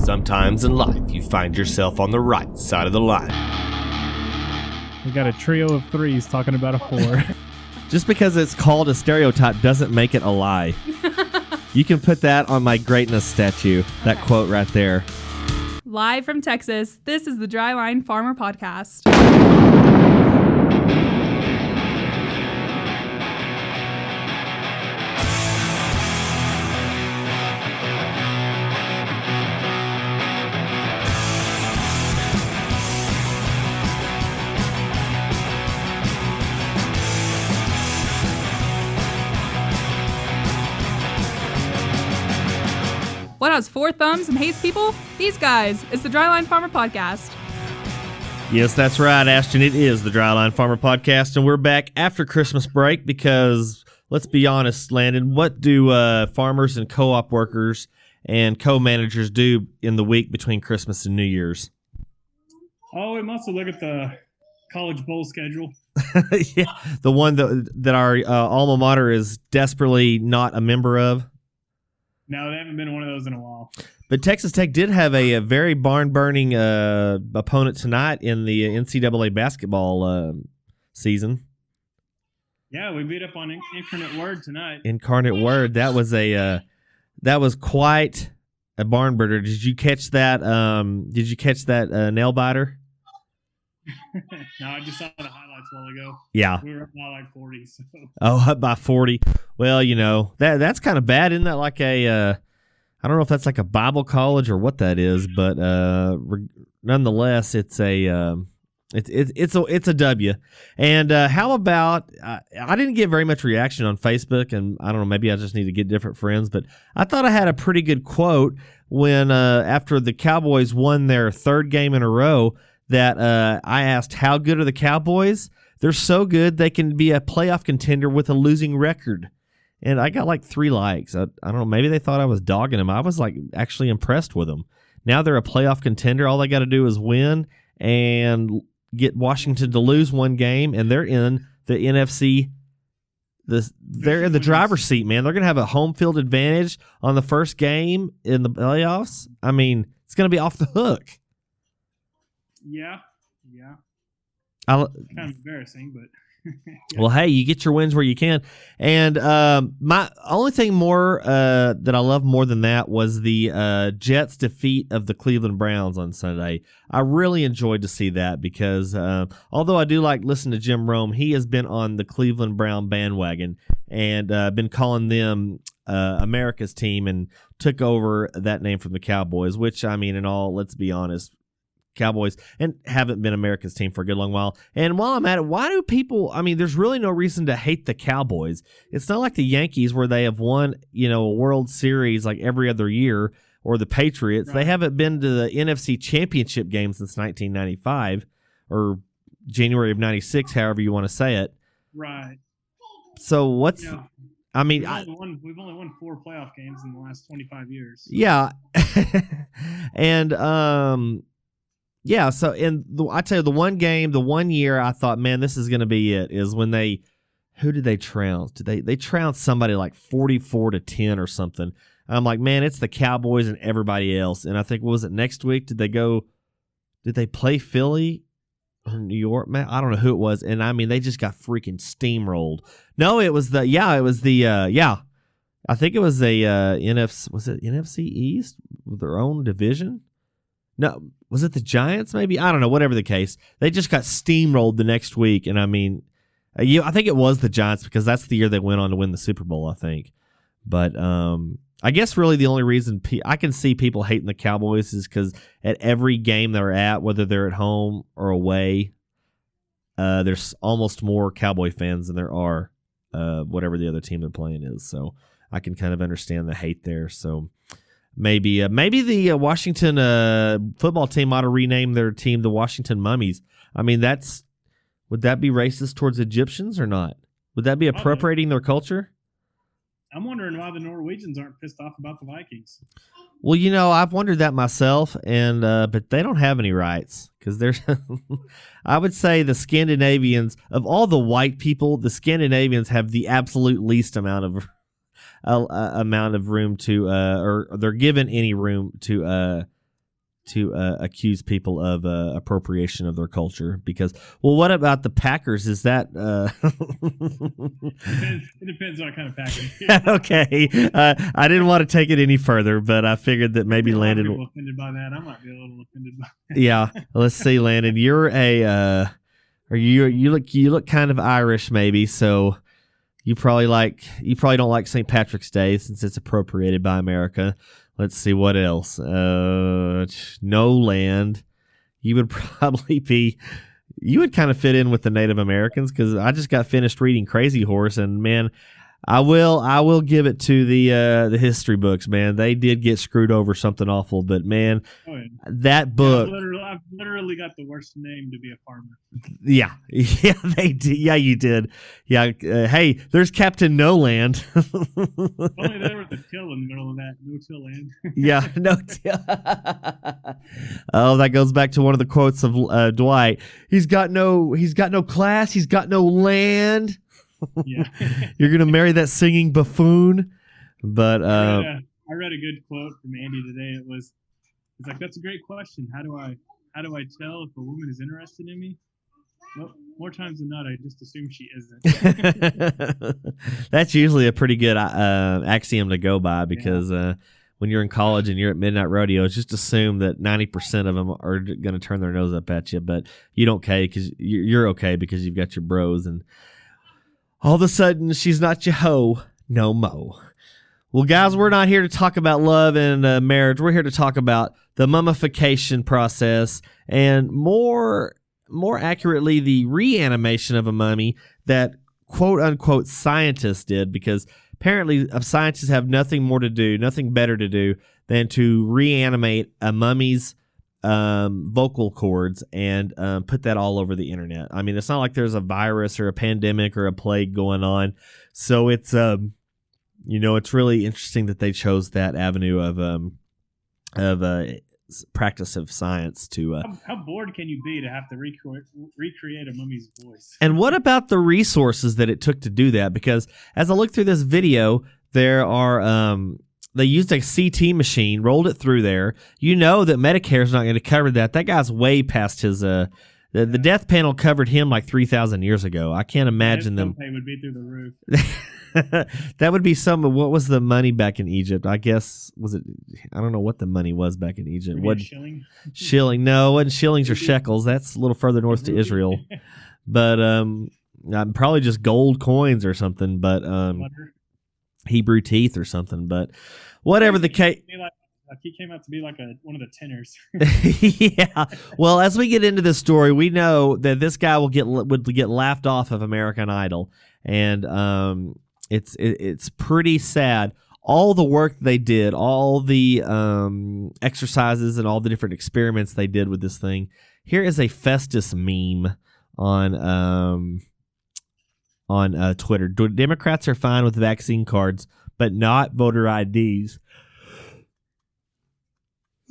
Sometimes in life, you find yourself on the right side of the line. We got a trio of threes talking about a four. Just because it's called a stereotype doesn't make it a lie. You can put that on my greatness statue, that quote right there. Live from Texas, this is the Dryline Farmer Podcast. What has four thumbs and hates people? These guys. It's the Dryline Farmer Podcast. Yes, that's right, Ashton. It is the Dryline Farmer Podcast, and we're back after Christmas break because, let's be honest, Landon, what do farmers and co-op workers and co-managers do in the week between Christmas and New Year's? Oh, we must look at the college bowl schedule. Yeah, the one that our alma mater is desperately not a member of. No, they haven't been one of those in a while. But Texas Tech did have a very barn-burning opponent tonight in the NCAA basketball season. Yeah, we beat up on Incarnate Word tonight. Incarnate Word. That was quite a barn burner. Did you catch that? Did you catch that nail biter? No, I just saw the highlights a while ago. Yeah. We were up by like 40. So. Oh, up by 40. Well, you know, that's kind of bad. Isn't that like I don't know if that's like a Bible college or what that is, but nonetheless, it's a W. And how about I didn't get very much reaction on Facebook, and I don't know, maybe I just need to get different friends, but I thought I had a pretty good quote when after the Cowboys won their third game in a row that I asked, how good are the Cowboys? They're so good they can be a playoff contender with a losing record. And I got like 3 likes. I don't know, maybe they thought I was dogging them. I was like actually impressed with them. Now they're a playoff contender. All they got to do is win and get Washington to lose one game, and they're in the NFC. They're in the driver's seat, man. They're going to have a home field advantage on the first game in the playoffs. I mean, it's going to be off the hook. Yeah. Kind of embarrassing, but... Yeah. Well, hey, you get your wins where you can. And my only thing more that I love more than that was the Jets' defeat of the Cleveland Browns on Sunday. I really enjoyed to see that because although I do like listening to Jim Rome, he has been on the Cleveland Brown bandwagon and been calling them America's team and took over that name from the Cowboys, which, I mean, let's be honest, Cowboys and haven't been America's team for a good long while. And while I'm at it, why do people, I mean, there's really no reason to hate the Cowboys. It's not like the Yankees where they have won, a World Series like every other year, or the Patriots. Right. They haven't been to the NFC Championship game since 1995 or January of 96, however you want to say it. Right. So what's... Yeah. I mean, we've only won 4 playoff games in the last 25 years. Yeah. And yeah, so I tell you, the one game, the 1 year, I thought, man, this is going to be it, is when who did they trounce? They trounced somebody like 44-10 or something. I'm like, man, it's the Cowboys and everybody else. And I think, what was it, next week? Did they play Philly or New York? Man, I don't know who it was. And I mean, they just got freaking steamrolled. No, I think it was the NFC, was it NFC East with their own division? No, was it the Giants maybe? I don't know, whatever the case. They just got steamrolled the next week. And I mean, I think it was the Giants because that's the year they went on to win the Super Bowl, I think. But I guess really the only reason I can see people hating the Cowboys is because at every game they're at, whether they're at home or away, there's almost more Cowboy fans than there are whatever the other team they're playing is. So I can kind of understand the hate there. So... Maybe the Washington football team ought to rename their team the Washington Mummies. I mean, would that be racist towards Egyptians or not? Would that be appropriating their culture? I'm wondering why the Norwegians aren't pissed off about the Vikings. Well, I've wondered that myself, and but they don't have any rights because there's. I would say the Scandinavians, of all the white people, the Scandinavians have the absolute least amount of room to, or they're given any room to accuse people of appropriation of their culture. Because, well, what about the Packers? Is that It depends what kind of Packers. okay? I didn't want to take it any further, but I figured that maybe Landon. People offended by that. I might be a little offended by that. Yeah, let's see, Landon. You're a or you look kind of Irish, maybe. So you probably don't like St. Patrick's Day since it's appropriated by America. Let's see what else. No land. You would probably be. You would kind of fit in with the Native Americans because I just got finished reading Crazy Horse, and man, I will give it to the history books, man. They did get screwed over something awful, but man, that book. I've literally got the worst name to be a farmer. Yeah, they did. Yeah, you did. Yeah, hey, there's Captain No Land. Only there was a till in the middle of that. No till land. Yeah, no till. Oh, that goes back to one of the quotes of Dwight. He's got no class. He's got no land. Yeah. You're gonna marry that singing buffoon. But I read a good quote from Andy today. It's like, that's a great question. How do I tell if a woman is interested in me? Well, more times than not, I just assume she isn't. That's usually a pretty good axiom to go by because when you're in college and you're at midnight rodeos, just assume that 90% of them are going to turn their nose up at you, but you don't care because you're okay because you've got your bros, and all of a sudden she's not your hoe no mo. Well, guys, we're not here to talk about love and marriage. We're here to talk about the mummification process and more accurately, the reanimation of a mummy that quote-unquote scientists did, because apparently scientists have nothing better to do than to reanimate a mummy's vocal cords and put that all over the internet. I mean, it's not like there's a virus or a pandemic or a plague going on. So it's, it's really interesting that they chose that avenue of practice of science to how bored can you be to have to recreate a mummy's voice? And what about the resources that it took to do that? Because as I look through this video, there are they used a CT machine, rolled it through there. You know that Medicare's not going to cover that. That guy's way past his the death panel covered him like 3,000 years ago. I can't imagine them. Pay would be through the roof. That would be some of what was the money back in Egypt? I guess I don't know what the money was back in Egypt. What shilling? Shilling? No, it wasn't shillings or shekels. That's a little further north to Israel. But probably just gold coins or something. But Hebrew teeth or something. But whatever the case. He came out to be like one of the tenors. Yeah. Well, as we get into this story, we know that this guy would get laughed off of American Idol, and it's pretty sad. All the work they did, all the exercises, and all the different experiments they did with this thing. Here is a Festus meme on Twitter. Democrats are fine with vaccine cards, but not voter IDs.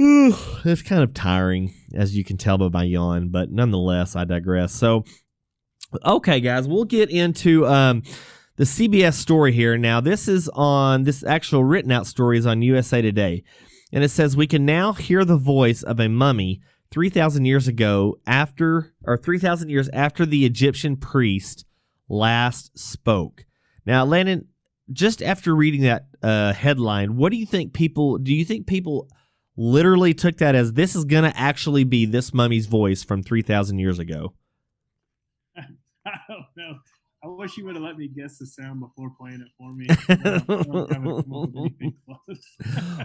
It's kind of tiring, as you can tell by my yawn, but nonetheless, I digress. So, okay, guys, we'll get into the CBS story here. Now, this actual written out story is on USA Today, and it says we can now hear the voice of a mummy 3,000 years ago 3,000 years after the Egyptian priest last spoke. Now, Landon, just after reading that headline, what do you think people literally took that as this is going to actually be this mummy's voice from 3,000 years ago? I don't know. I wish you would have let me guess the sound before playing it for me.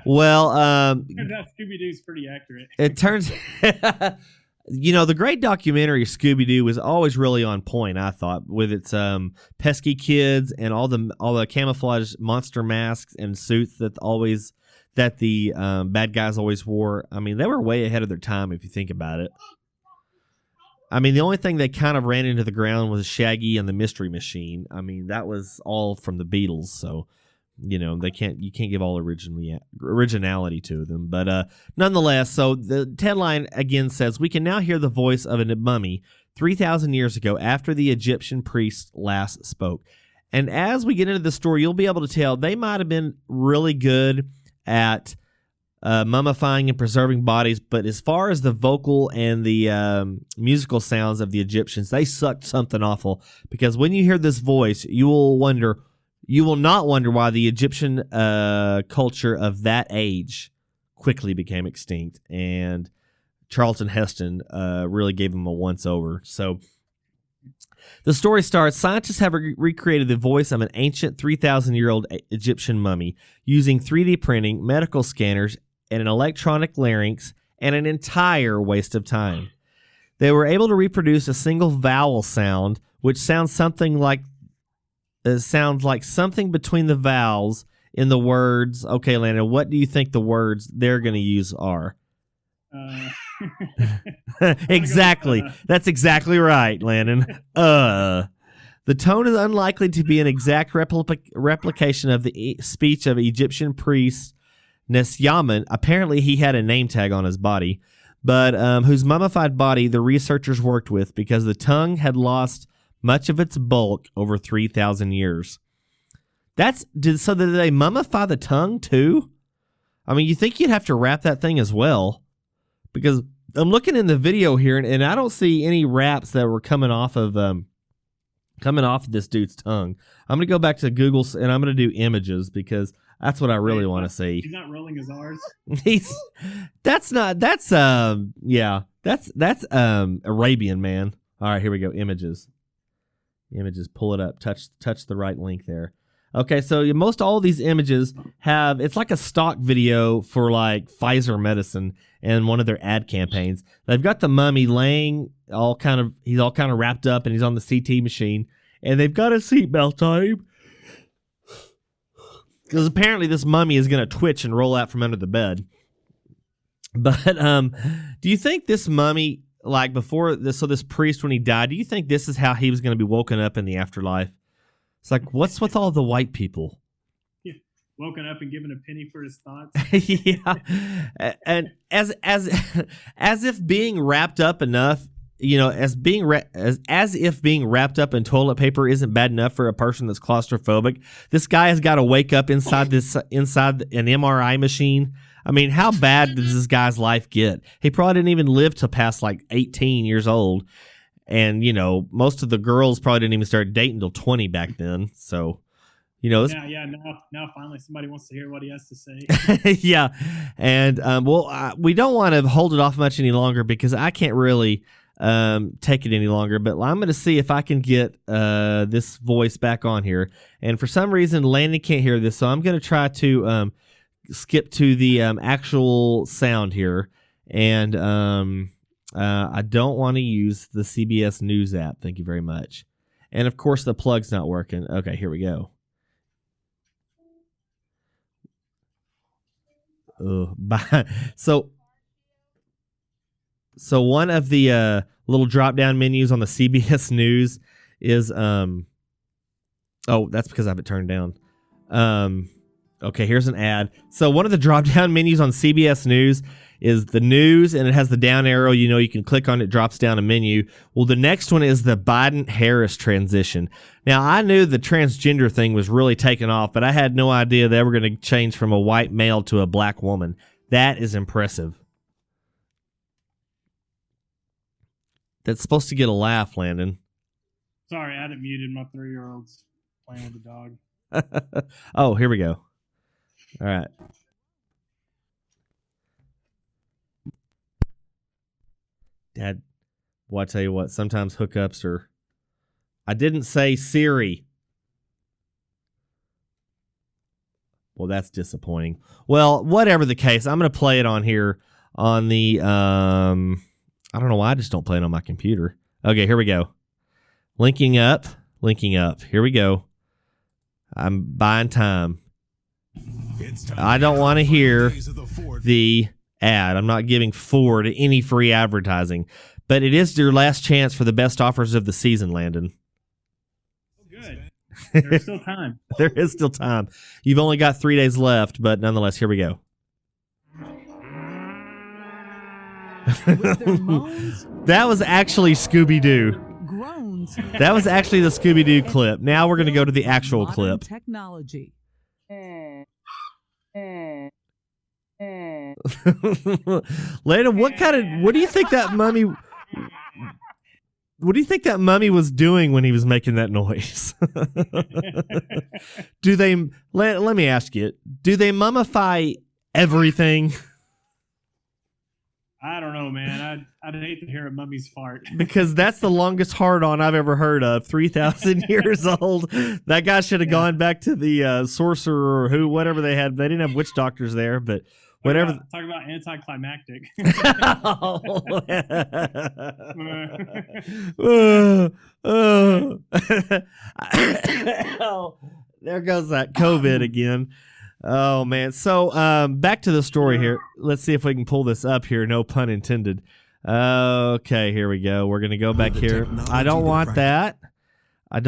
Well, Scooby-Doo's pretty accurate. It turns, the great documentary Scooby-Doo was always really on point, I thought, with its pesky kids and all the camouflage monster masks and suits that the bad guys always wore. I mean, they were way ahead of their time if you think about it. I mean, the only thing they kind of ran into the ground was Shaggy and the Mystery Machine. I mean, that was all from the Beatles, so you can't give all originality to them. But nonetheless, so the headline again says we can now hear the voice of a mummy 3,000 years ago after the Egyptian priest last spoke. And as we get into the story, you'll be able to tell they might have been really good at mummifying and preserving bodies, but as far as the vocal and the musical sounds of the Egyptians, they sucked something awful, because when you hear this voice, you will not wonder why the Egyptian culture of that age quickly became extinct, and Charlton Heston really gave him a once-over. So the story starts, scientists have recreated the voice of an ancient 3,000-year-old Egyptian mummy using 3D printing, medical scanners, and an electronic larynx, and an entire waste of time. They were able to reproduce a single vowel sound, which sounds like something between the vowels in the words. Okay, Landon, what do you think the words they're going to use are? Exactly. That's exactly right, Landon. The tone is unlikely to be an exact replication of the speech of Egyptian priest Nesyamun. Apparently, he had a name tag on his body, but whose mummified body the researchers worked with, because the tongue had lost much of its bulk over 3,000 years. So did they mummify the tongue too? I mean, you think you'd have to wrap that thing as well, because I'm looking in the video here, and I don't see any wraps that were coming off of this dude's tongue. I'm going to go back to Google, and I'm going to do images, because that's what I really want to see. He's not rolling his R's. That's Arabian, man. All right, here we go. Images, pull it up. Touch the right link there. Okay, so most all of these images it's like a stock video for like Pfizer medicine and one of their ad campaigns. They've got the mummy laying he's all kind of wrapped up, and he's on the CT machine, and they've got a seatbelt on him, because apparently this mummy is going to twitch and roll out from under the bed. But do you think this mummy, like this priest, when he died, do you think this is how he was going to be woken up in the afterlife? It's like, what's with all the white people? Yeah. Woken up and given a penny for his thoughts. Yeah, and as if being wrapped up enough, as if being wrapped up in toilet paper isn't bad enough for a person that's claustrophobic, this guy has got to wake up inside an MRI machine. I mean, how bad does this guy's life get? He probably didn't even live to past like 18 years old. And, most of the girls probably didn't even start dating until 20 back then. So, now finally somebody wants to hear what he has to say. Yeah. And, we don't want to hold it off much any longer, because I can't really take it any longer. But I'm going to see if I can get this voice back on here. And for some reason, Landon can't hear this. So I'm going to try to skip to the actual sound here. And I don't want to use the CBS News app. Thank you very much. And, of course, the plug's not working. Okay, here we go. So one of the little drop-down menus on the CBS News is that's because I have it turned down. Okay, here's an ad. So one of the drop-down menus on CBS News is the news, and it has the down arrow. You can click on it, drops down a menu. Well, the next one is the Biden-Harris transition. Now, I knew the transgender thing was really taking off, but I had no idea they were going to change from a white male to a black woman. That is impressive. That's supposed to get a laugh, Landon. Sorry, I had it muted. My 3-year-old's playing with the dog. Oh, here we go. All right. Dad, well, I tell you what, sometimes hookups are... I didn't say Siri. Well, that's disappointing. Well, whatever the case, I'm going to play it on here on the... I don't know why I just don't play it on my computer. Okay, here we go. Linking up. Here we go. I'm buying time. I don't want to hear the ad. I'm not giving Ford any free advertising, but it is your last chance for the best offers of the season, Landon. Good. There's still time. There is still time. You've only got 3 days left, but nonetheless, here we go. That was actually Scooby-Doo. That was actually the Scooby-Doo clip. Now we're going to go to the actual clip. Technology. Lena, what do you think that mummy? What do you think that mummy was doing when he was making that noise? Let me ask you, do they mummify everything? I don't know, man. I'd hate to hear a mummy's fart. Because that's the longest hard-on I've ever heard of. 3,000 years old. That guy should have gone back to the sorcerer or whatever they had. They didn't have witch doctors there, but whatever. Talk about anticlimactic. There goes that COVID again. Oh, man. So back to the story here. Let's see if we can pull this up here. No pun intended. Okay, here we go. We're going to go back here. I don't want that. I'm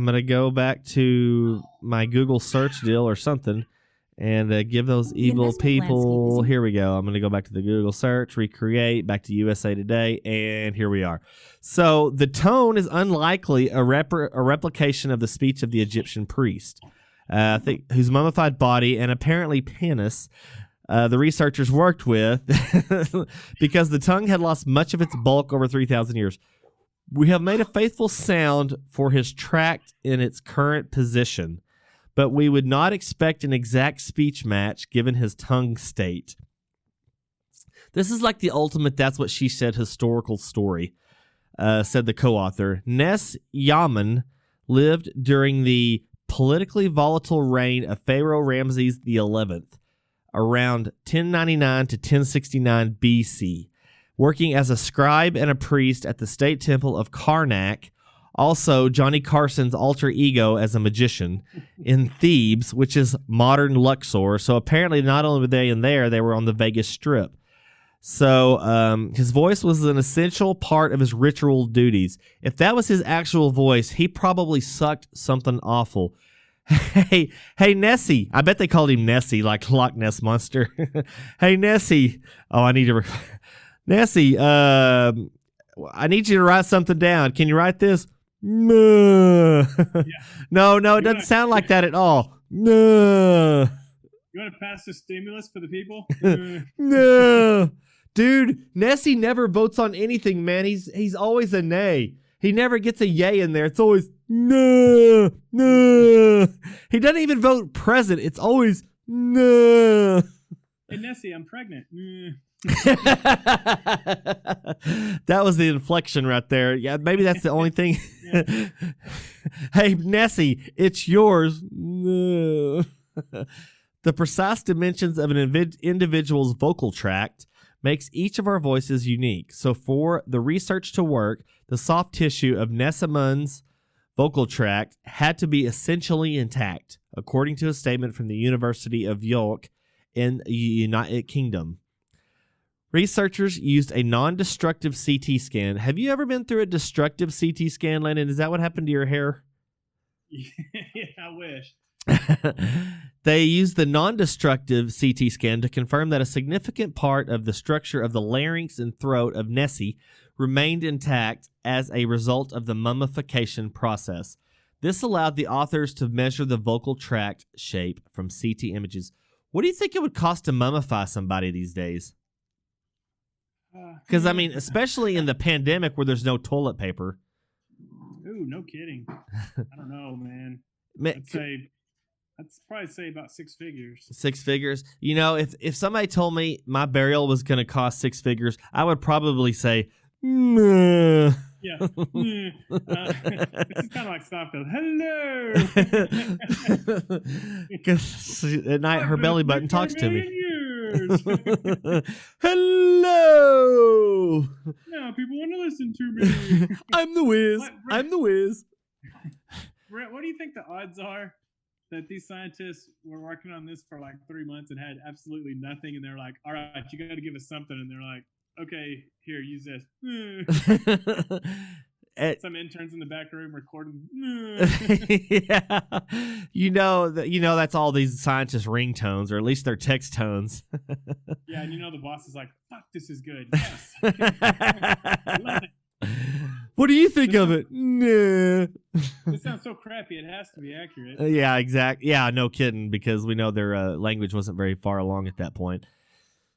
going to go back to my Google search deal or something and give those evil people. Here we go. I'm going to go back to the Google search, recreate, back to USA Today, and here we are. So the tone is unlikely a replication of the speech of the Egyptian priest. I think whose mummified body and apparently penis the researchers worked with because the tongue had lost much of its bulk over 3,000 years. We have made a faithful sound for his tract in its current position, but we would not expect an exact speech match given his tongue state. This is like the ultimate that's what she said historical story, said the co-author. Nehhhhh lived during the politically volatile reign of Pharaoh Ramses XI, around 1099 to 1069 BC, working as a scribe and a priest at the state temple of Karnak, also Johnny Carson's alter ego as a magician, in Thebes, which is modern Luxor. So apparently not only were they in there, they were on the Vegas Strip. So his voice was an essential part of his ritual duties. If that was his actual voice, he probably sucked something awful. Hey, Nessie. I bet they called him Nessie, like Loch Ness Monster. Hey, Nessie. Oh, I need to... Nessie, I need you to write something down. Can you write this? No. Yeah. No, it doesn't sound like that at all. No. You want to pass the stimulus for the people? No. Dude, Nessie never votes on anything, man. He's always a nay. He never gets a yay in there. It's always no. He doesn't even vote present. It's always no. Hey, Nessie, I'm pregnant. That was the inflection right there. Yeah, maybe that's the only thing. Hey, Nessie, it's yours. No. The precise dimensions of an individual's vocal tract makes each of our voices unique. So for the research to work, the soft tissue of Nehhhh's vocal tract had to be essentially intact, according to a statement from the University of York in the United Kingdom. Researchers used a non-destructive CT scan. Have you ever been through a destructive CT scan, Landon? Is that what happened to your hair? Yeah, I wish. They used the non-destructive CT scan to confirm that a significant part of the structure of the larynx and throat of Nessie remained intact as a result of the mummification process. This allowed the authors to measure the vocal tract shape from CT images. What do you think it would cost to mummify somebody these days? Because, I mean, especially in the pandemic where there's no toilet paper. Ooh, no kidding. I don't know, man. I'd probably say about 6 figures. 6 figures? You know, if somebody told me my burial was going to cost 6 figures, I would probably say, yeah. This is kind of like Seinfeld. Hello. Because at night her belly button talks to me. Hello. Now people want to listen to me. I'm the whiz. I'm the whiz. Brett, what do you think the odds are that these scientists were working on this for like 3 months and had absolutely nothing, and they're like, all right, you got to give us something, and they're like, okay, here, use this. Some interns in the back room recording. Yeah, you know that's all these scientists' ringtones, or at least their text tones. Yeah, and the boss is like, "Fuck, this is good." Yes, I love it. What do you think of it? Nah. It sounds so crappy. It has to be accurate. Yeah, exactly. Yeah, no kidding, because we know their language wasn't very far along at that point.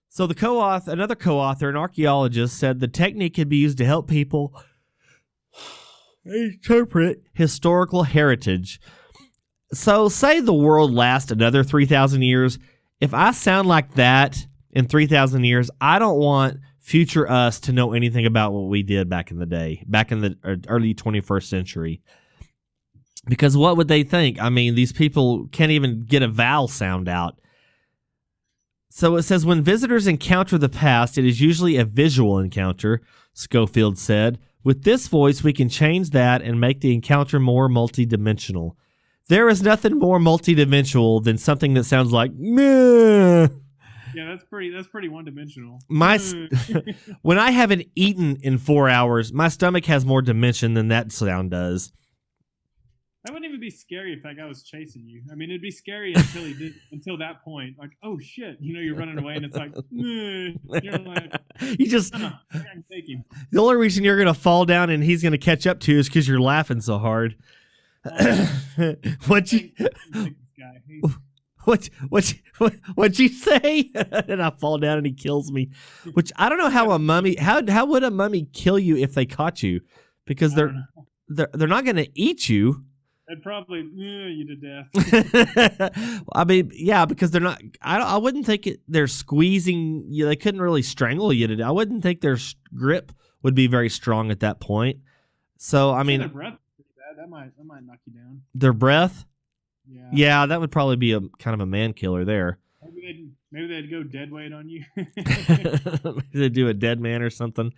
So another co-author, an archaeologist, said the technique could be used to help people interpret historical heritage. So say the world lasts another 3,000 years. If I sound like that in 3,000 years, I don't want future us to know anything about what we did back in the day, back in the early 21st century. Because what would they think? I mean, these people can't even get a vowel sound out. So it says, when visitors encounter the past, it is usually a visual encounter, Schofield said. With this voice, we can change that and make the encounter more multidimensional. There is nothing more multidimensional than something that sounds like meh. Yeah, that's pretty one-dimensional. When I haven't eaten in 4 hours, my stomach has more dimension than that sound does. That wouldn't even be scary if that guy was chasing you. I mean, it'd be scary until that point. Like, oh shit, you're running away, and it's like, you're like, you just I can take him. The only reason you're gonna fall down and he's gonna catch up to you is because you're laughing so hard. What'd you say? And I fall down and he kills me. Which I don't know how a mummy. How would a mummy kill you if they caught you? Because they're not gonna eat you. They'd probably you to death. I mean, yeah, because they're not. I wouldn't think they're squeezing you. They couldn't really strangle you to death. I wouldn't think their grip would be very strong at that point. So I mean, their breath is pretty bad. That might knock you down. Their breath. Yeah. Yeah, that would probably be a kind of a man killer there. Maybe they'd go dead weight on you. Maybe they'd do a dead man or something.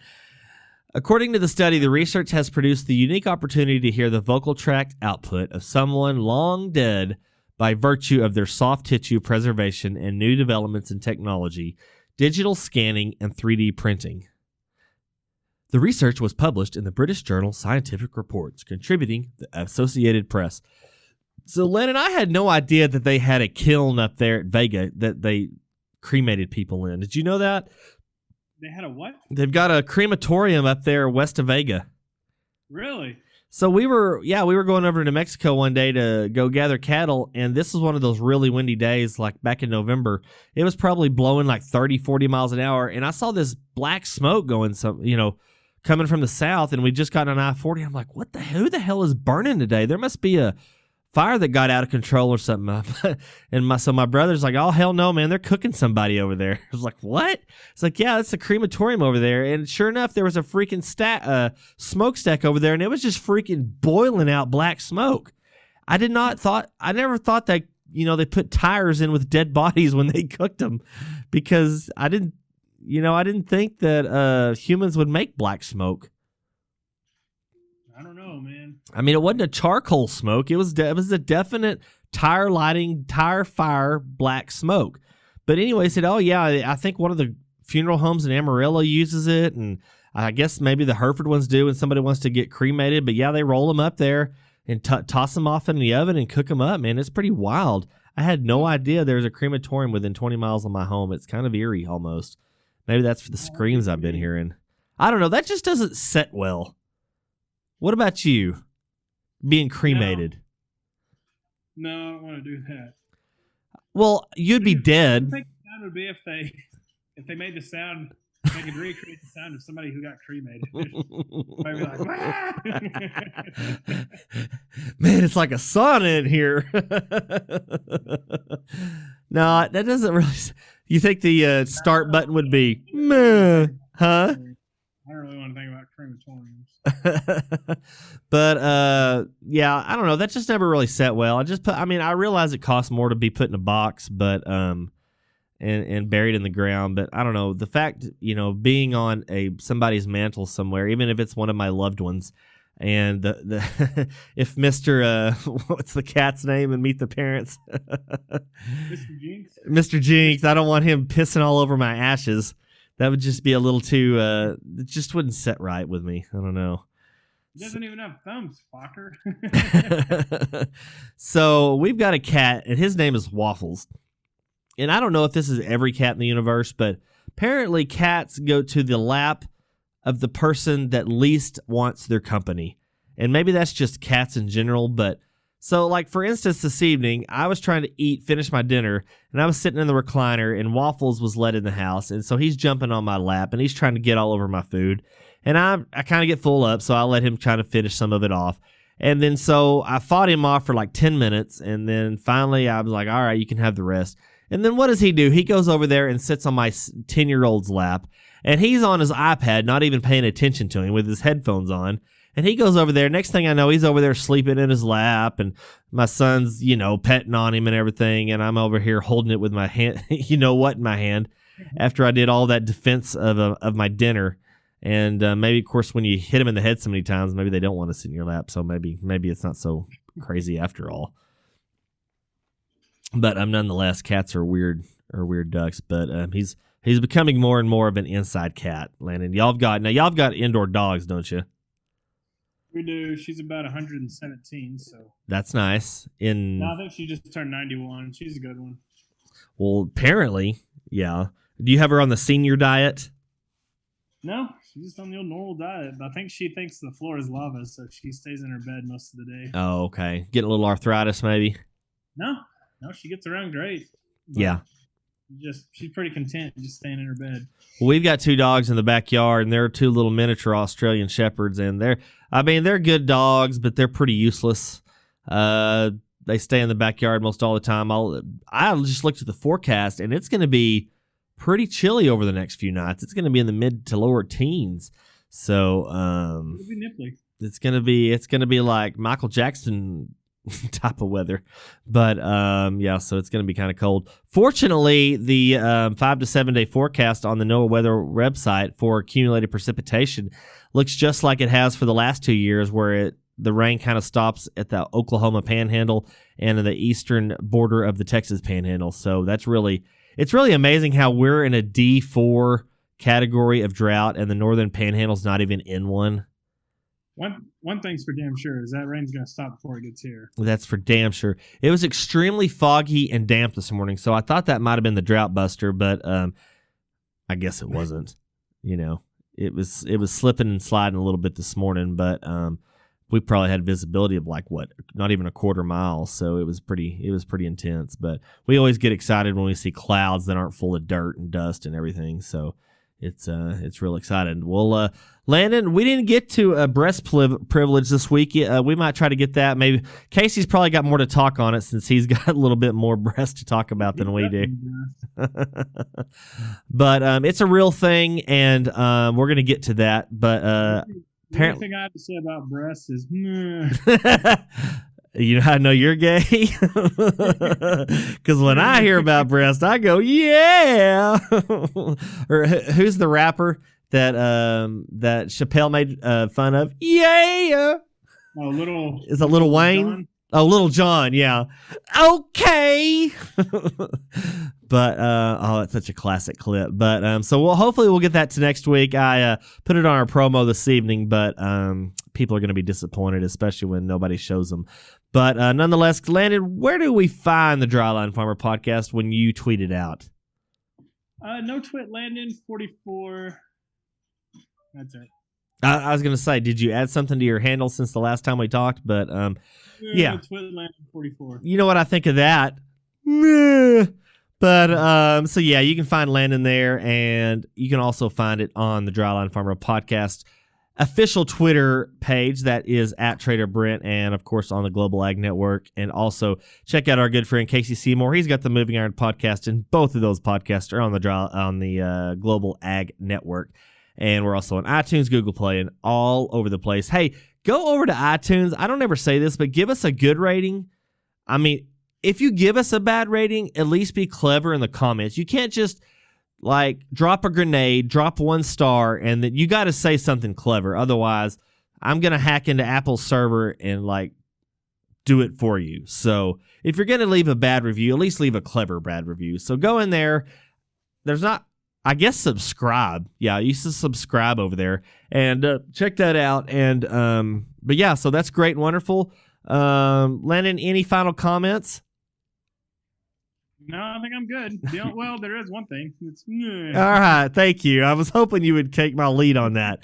According to the study, the research has produced the unique opportunity to hear the vocal tract output of someone long dead by virtue of their soft tissue preservation and new developments in technology, digital scanning, and 3D printing. The research was published in the British journal Scientific Reports, contributing the Associated Press. So, Lennon, I had no idea that they had a kiln up there at Vega that they cremated people in. Did you know that? They had a what? They've got a crematorium up there west of Vega. Really? So we were going over to New Mexico one day to go gather cattle, and this was one of those really windy days, like back in November. It was probably blowing like 30, 40 miles an hour, and I saw this black smoke going, coming from the south, and we just got on I-40. I'm like, who the hell is burning today? There must be a fire that got out of control or something. And so my brother's like, oh, hell no, man, they're cooking somebody over there. I was like, what? It's like, yeah, that's a crematorium over there. And sure enough, there was a freaking smokestack over there, and it was just freaking boiling out black smoke. I never thought that, they put tires in with dead bodies when they cooked them, because I didn't think that humans would make black smoke. I don't know, man. I mean, it wasn't a charcoal smoke. It was a definite tire fire, black smoke. But anyway, he said, oh, yeah, I think one of the funeral homes in Amarillo uses it, and I guess maybe the Hereford ones do when somebody wants to get cremated. But, yeah, they roll them up there and toss them off in the oven and cook them up, man. It's pretty wild. I had no idea there was a crematorium within 20 miles of my home. It's kind of eerie almost. Maybe that's for the screams I've been hearing. I don't know. That just doesn't set well. What about you? Being cremated? No, I don't want to do that. Well, you'd be dead. I think the sound would be if they made the sound, they could recreate the sound of somebody who got cremated. Maybe like, man, it's like a sauna in here. No, that doesn't really. You think the start button would be, meh, huh? I don't really want to think about crematoriums. But yeah, I don't know. That just never really set well. I realize it costs more to be put in a box, but and buried in the ground. But I don't know. The fact, being on somebody's mantle somewhere, even if it's one of my loved ones, and the if Mr. What's the cat's name in Meet the Parents? Mr. Jinx. Mr. Jinx. I don't want him pissing all over my ashes. That would just be a little too, it just wouldn't set right with me. I don't know. He doesn't even have thumbs, fucker. So we've got a cat, and his name is Waffles. And I don't know if this is every cat in the universe, but apparently cats go to the lap of the person that least wants their company. And maybe that's just cats in general, but so like for instance, this evening, I was trying to finish my dinner, and I was sitting in the recliner, and Waffles was let in the house, and so he's jumping on my lap, and he's trying to get all over my food, and I kind of get full up, so I let him try to finish some of it off. And then so I fought him off for like 10 minutes, and then finally I was like, all right, you can have the rest. And then what does he do? He goes over there and sits on my 10-year-old's lap, and he's on his iPad, not even paying attention to him with his headphones on. And he goes over there. Next thing I know, he's over there sleeping in his lap, and my son's, petting on him and everything. And I'm over here holding it with my hand, in my hand, after I did all that defense of my dinner. And maybe, of course, when you hit him in the head so many times, maybe they don't want to sit in your lap. So maybe it's not so crazy after all. But nonetheless, cats are weird ducks. But he's becoming more and more of an inside cat, Landon. Y'all have got indoor dogs, don't you? We do. She's about 117, so. That's nice. No, I think she just turned 91. She's a good one. Well, apparently, yeah. Do you have her on the senior diet? No, she's just on the old normal diet. But I think she thinks the floor is lava, so she stays in her bed most of the day. Oh, okay. Getting a little arthritis, maybe? No, she gets around great. Yeah. She's pretty content just staying in her bed. Well, we've got 2 dogs in the backyard, and they're 2 little miniature Australian Shepherds, and they're good dogs, but they're pretty useless. They stay in the backyard most all the time. I just looked at the forecast, and it's going to be pretty chilly over the next few nights. It's going to be in the mid to lower teens. So It'll be nipply. It's going to be like Michael Jackson type of weather. But so it's going to be kind of cold. Fortunately, the 5 to 7 day forecast on the NOAA weather website for accumulated precipitation looks just like it has for the last 2 years, where the rain kind of stops at the Oklahoma Panhandle and in the eastern border of the Texas Panhandle. So it's really amazing how we're in a D4 category of drought, and the northern Panhandle's not even in one. One thing's for damn sure is that rain's going to stop before it gets here. That's for damn sure. It was extremely foggy and damp this morning, so I thought that might have been the drought buster, but I guess it wasn't. It was slipping and sliding a little bit this morning, but we probably had visibility of not even a quarter mile, so it was pretty intense. But we always get excited when we see clouds that aren't full of dirt and dust and everything, so it's real exciting. Well, Landon, we didn't get to breast privilege this week. We might try to get that. Maybe Casey's probably got more to talk on it since he's got a little bit more breast to talk about than we do. But it's a real thing, and we're going to get to that. But the only thing I have to say about breasts is, you know how I know you're gay? Because when I hear about breast, I go, yeah. Or who's the rapper that Chappelle made fun of? Yeah. Is it Lil Wayne? John? Oh, Little John, yeah. Okay. But that's such a classic clip. But so hopefully we'll get that to next week. I put it on our promo this evening, but people are going to be disappointed, especially when nobody shows them. But nonetheless, Landon, where do we find the Dryline Farmer podcast when you tweet it out? No twit Landon 44. That's it. I was going to say, did you add something to your handle since the last time we talked? But yeah. Twit Landon 44. You know what I think of that? Meh. But so yeah, you can find Landon there, and you can also find it on the Dryline Farmer podcast official Twitter page that is at Trader Brent, and of course on the Global Ag Network. And also check out our good friend Casey Seymour. He's got the Moving Iron podcast, and both of those podcasts are on the Global Ag Network. And we're also on iTunes, Google Play, and all over the place. Hey, go over to iTunes. I don't ever say this, but give us a good rating. I mean, if you give us a bad rating, at least be clever in the comments. You can't just drop a grenade, drop 1 star, and then you got to say something clever. Otherwise, I'm going to hack into Apple's server and do it for you. So if you're going to leave a bad review, at least leave a clever bad review. So go in there. I guess subscribe. Yeah, you should subscribe over there and check that out. And but yeah, so that's great and wonderful. Landon, any final comments? No, I think I'm good. Well, there is one thing. It's All right, thank you. I was hoping you would take my lead on that.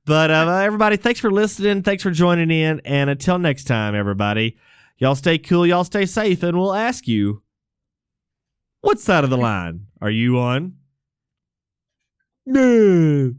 But everybody, thanks for listening. Thanks for joining in. And until next time, everybody, y'all stay cool, y'all stay safe, and we'll ask you, what side of the line are you on? No.